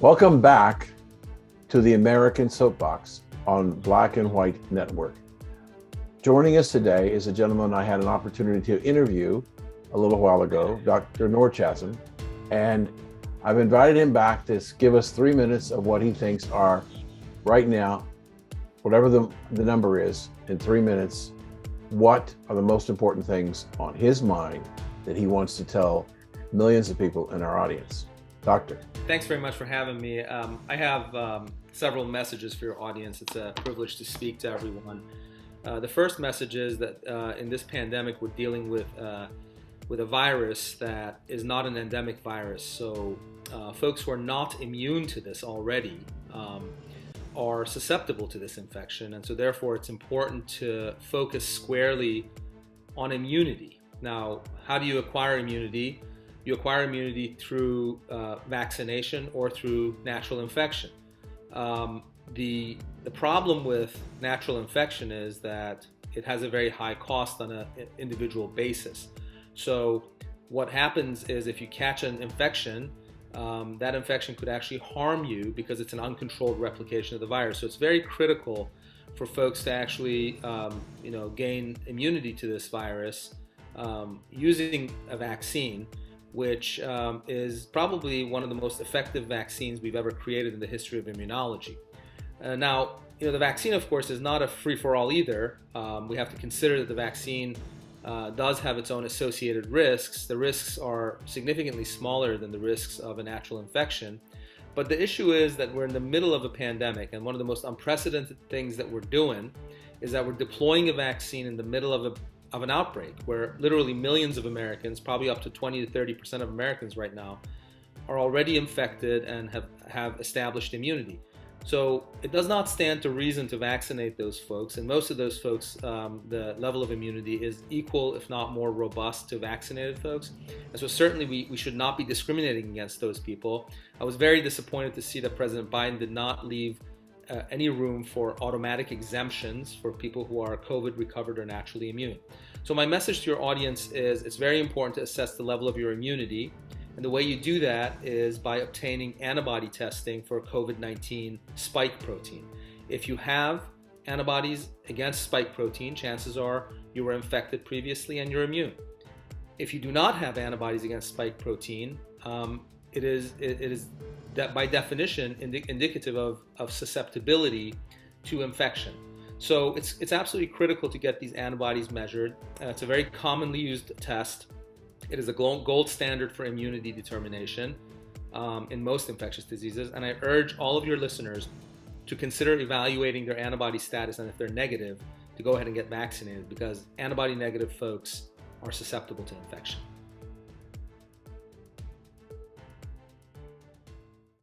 Welcome back to the American Soapbox on Black and White Network. Joining us today is a gentleman I had an opportunity to interview a little while ago, Dr. Norchasm, and I've invited him back to give us 3 minutes of what he thinks are, right now, whatever the number is, in 3 minutes, what are the most important things on his mind that he wants to tell millions of people in our audience. Doctor. Thanks very much for having me. I have several messages for your audience. It's a privilege to speak to everyone. The first message is that in this pandemic, we're dealing with a virus that is not an endemic virus. So folks who are not immune to this already are susceptible to this infection. And so therefore, it's important to focus squarely on immunity. Now, how do you acquire immunity? You acquire immunity through vaccination or through natural infection. The problem with natural infection is that it has a very high cost on an individual basis. So what happens is if you catch an infection, that infection could actually harm you because it's an uncontrolled replication of the virus. So it's very critical for folks to actually gain immunity to this virus using a vaccine, which is probably one of the most effective vaccines we've ever created in the history of immunology. Now, the vaccine, of course, is not a free-for-all either. We have to consider that the vaccine does have its own associated risks. The risks are significantly smaller than the risks of a natural infection. But the issue is that we're in the middle of a pandemic, and one of the most unprecedented things that we're doing is that we're deploying a vaccine in the middle of an outbreak where literally millions of Americans, probably up to 20 to 30% of Americans right now, are already infected and have established immunity. So it does not stand to reason to vaccinate those folks, and most of those folks, the level of immunity is equal, if not more robust, to vaccinated folks. And so certainly we should not be discriminating against those people. I was very disappointed to see that President Biden did not leave any room for automatic exemptions for people who are COVID recovered or naturally immune. So my message to your audience is it's very important to assess the level of your immunity. And the way you do that is by obtaining antibody testing for COVID-19 spike protein. If you have antibodies against spike protein, chances are you were infected previously and you're immune. If you do not have antibodies against spike protein, it is that by definition indicative of susceptibility to infection. So it's absolutely critical to get these antibodies measured. It's a very commonly used test. It is a gold standard for immunity determination in most infectious diseases. And I urge all of your listeners to consider evaluating their antibody status, and if they're negative, to go ahead and get vaccinated, because antibody negative folks are susceptible to infection.